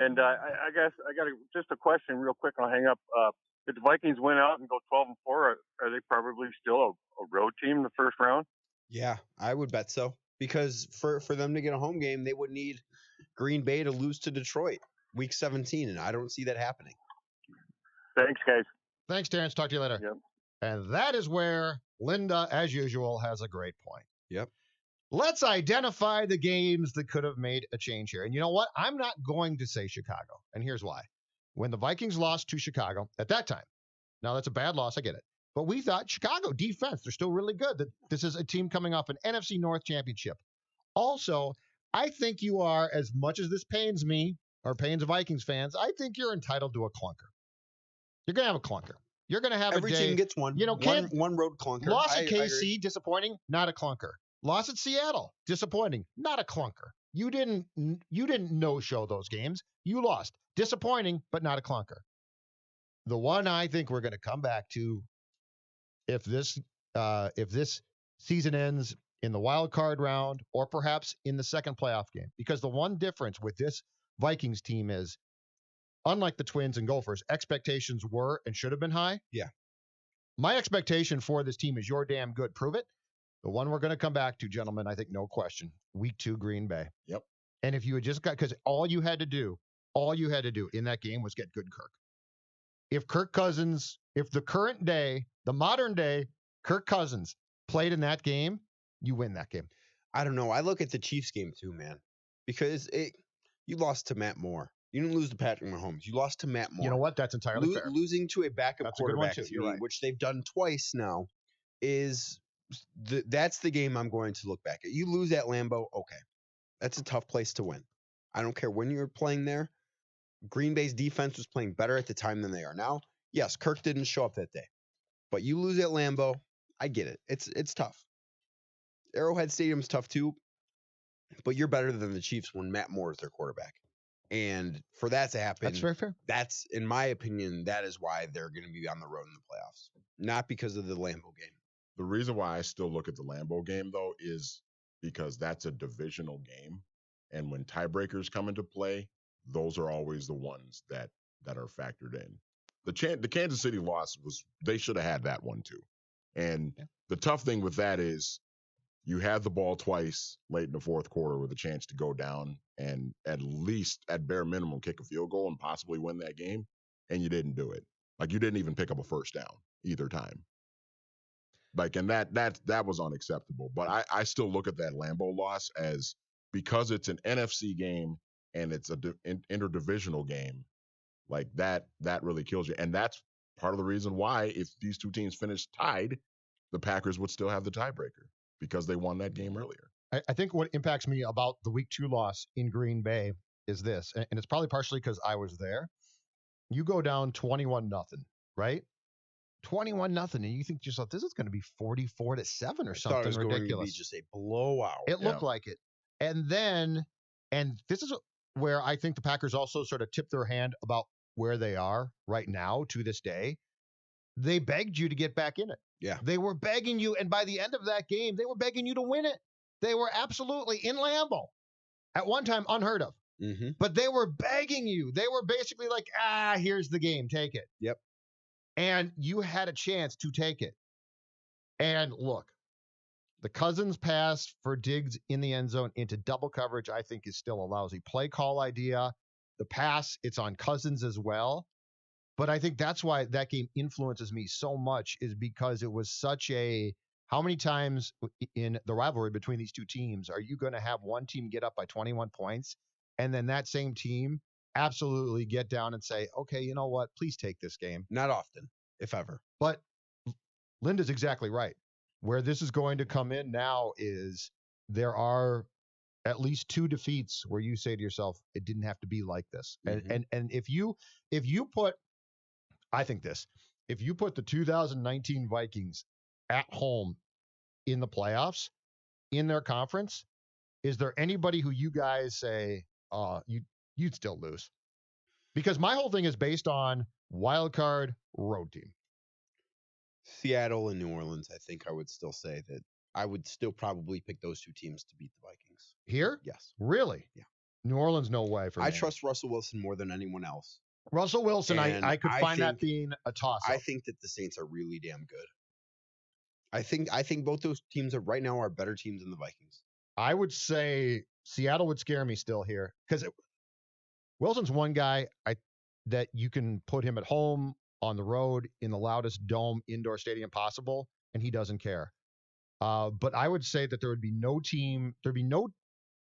And I guess I got just a question real quick. I'll hang up. If the Vikings win out and go 12-4, are they probably still a road team in the first round? Yeah, I would bet so. Because for them to get a home game, they would need Green Bay to lose to Detroit week 17, and I don't see that happening. Thanks, guys. Thanks, Terrence. Talk to you later. Yep. And that is where Linda, as usual, has a great point. Yep. Let's identify the games that could have made a change here. And you know what? I'm not going to say Chicago. And here's why. When the Vikings lost to Chicago at that time, now that's a bad loss, I get it. But we thought Chicago defense, they're still really good. That this is a team coming off an NFC North championship. Also, I think you are, as much as this pains me or pains Vikings fans, I think you're entitled to a clunker. You're going to have a clunker. You're going to have Every a day. team gets one. You know, one road clunker. Loss at KC, disappointing, not a clunker. Loss at Seattle, disappointing, not a clunker. You didn't no-show those games. You lost. Disappointing, but not a clunker. The one I think we're going to come back to, if this season ends in the wild card round or perhaps in the second playoff game, because the one difference with this Vikings team is, unlike the Twins and Gophers, expectations were and should have been high. Yeah. My expectation for this team is you're damn good. Prove it. The one we're going to come back to, gentlemen, I think no question, week 2 Green Bay. Yep. And if you had just got, because all you had to do in that game was get good Kirk. If Kirk Cousins, if the current day, the modern day Kirk Cousins played in that game, you win that game. I don't know. I look at the Chiefs game too, man, because you lost to Matt Moore. You didn't lose to Patrick Mahomes. You lost to Matt Moore. You know what? That's entirely fair. Losing to a backup quarterback, right. which they've done twice now, that's the game I'm going to look back at. You lose at Lambeau, okay. That's a tough place to win. I don't care when you were playing there. Green Bay's defense was playing better at the time than they are now. Yes, Kirk didn't show up that day. But you lose at Lambeau, I get it. It's tough. Arrowhead Stadium's tough too, but you're better than the Chiefs when Matt Moore is their quarterback. And for that to happen, that's very fair. That's, in my opinion, that is why they're going to be on the road in the playoffs, not because of the Lambeau game. The reason why I still look at the Lambeau game, though, is because that's a divisional game. And when tiebreakers come into play, those are always the ones that are factored in. The Kansas City loss they should have had that one too. And the tough thing with that is you had the ball twice late in the fourth quarter with a chance to go down and at least at bare minimum kick a field goal and possibly win that game. And you didn't do it. Like, you didn't even pick up a first down either time. Like, and that was unacceptable. But I still look at that Lambeau loss as, because it's an NFC game and it's an interdivisional game, like that really kills you. And that's part of the reason why, if these two teams finished tied, the Packers would still have the tiebreaker, because they won that game earlier. I think what impacts me about the week 2 loss in Green Bay is this, and it's probably partially because I was there. You go down 21-0, right? 21-0, and you think to yourself, this is going to be 44-7 or something ridiculous. It was going to be just a blowout. It looked like it. And this is where I think the Packers also sort of tipped their hand about where they are right now to this day. They begged you to get back in it. Yeah. They were begging you, and by the end of that game, they were begging you to win it. They were absolutely in Lambeau. At one time, unheard of. Mm-hmm. But they were begging you. They were basically like, here's the game. Take it. Yep. And you had a chance to take it. And look, the Cousins pass for Diggs in the end zone into double coverage, I think, is still a lousy play call idea. The pass, it's on Cousins as well. But I think that's why that game influences me so much, is because it was such a, how many times in the rivalry between these two teams are you going to have one team get up by 21 points and then that same team absolutely get down and say, okay, you know what, please take this game? Not often, if ever. But Linda's exactly right. Where this is going to come in now is there are at least 2 defeats where you say to yourself, it didn't have to be like this. Mm-hmm. And if you put, I think this, if you put the 2019 Vikings at home in the playoffs, in their conference, is there anybody who you guys say, you'd still lose? Because my whole thing is based on wild card road team. Seattle and New Orleans, I think I would still say that I would still probably pick those 2 teams to beat the Vikings. Here? Yes. Really? Yeah. New Orleans, no way for me. I trust Russell Wilson more than anyone else. Russell Wilson, And I could I find that think- being a toss-up. I think that the Saints are really damn good. I think both those teams right now are better teams than the Vikings. I would say Seattle would scare me still here because Wilson's one guy that you can put him at home, on the road, in the loudest dome indoor stadium possible, and he doesn't care. But I would say that there'd be no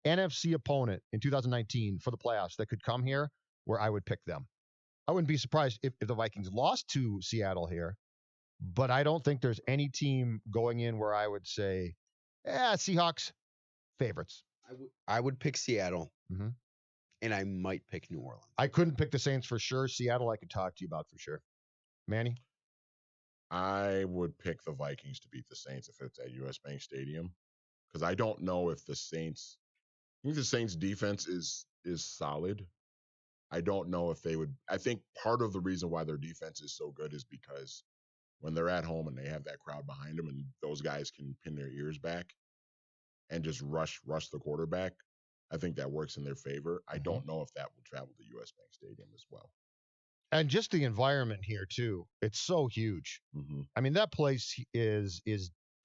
NFC opponent in 2019 for the playoffs that could come here where I would pick them. I wouldn't be surprised if the Vikings lost to Seattle here, but I don't think there's any team going in where I would say, Seahawks favorites. I would pick Seattle, Mhm. and I might pick New Orleans. I couldn't pick the Saints for sure. Seattle, I could talk to you about for sure. Manny? I would pick the Vikings to beat the Saints if it's at US Bank Stadium, because I don't know if the Saints. I think the Saints defense is solid. I don't know if they would. I think part of the reason why their defense is so good is because when they're at home and they have that crowd behind them, and those guys can pin their ears back and just rush the quarterback. I think that works in their favor. I don't know if that will travel to US Bank Stadium as well. And just the environment here too. It's so huge. Mm-hmm. I mean, that place is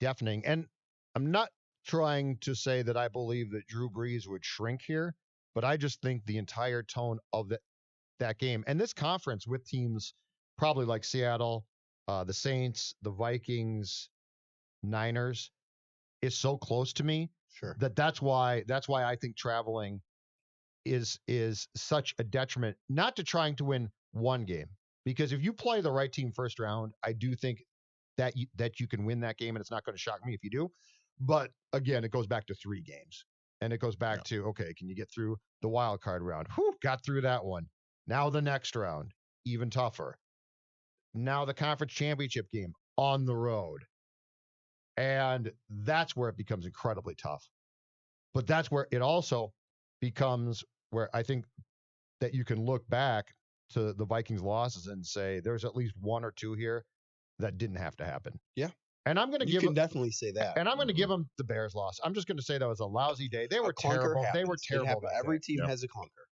deafening. And I'm not trying to say that I believe that Drew Brees would shrink here, but I just think the entire tone of that game and this conference with teams probably like Seattle, the Saints, the Vikings, Niners is so close to me Sure. that's why I think traveling is such a detriment, not to trying to win one game, because if you play the right team first round, I do think that you can win that game, and it's not going to shock me if you do. But again, it goes back to 3 games, and it goes back to, okay, can you get through the wild card round? Whew, got through that one. Now the next round, even tougher. Now the conference championship game on the road. And that's where it becomes incredibly tough. But that's where it also becomes where I think that you can look back to the Vikings losses and say there's at least 1 or 2 here that didn't have to happen. Yeah. And I'm going to You can definitely say that. And I'm going to give them the Bears loss. I'm just going to say that was a lousy day. They were terrible. They were terrible. Every team has a clunker.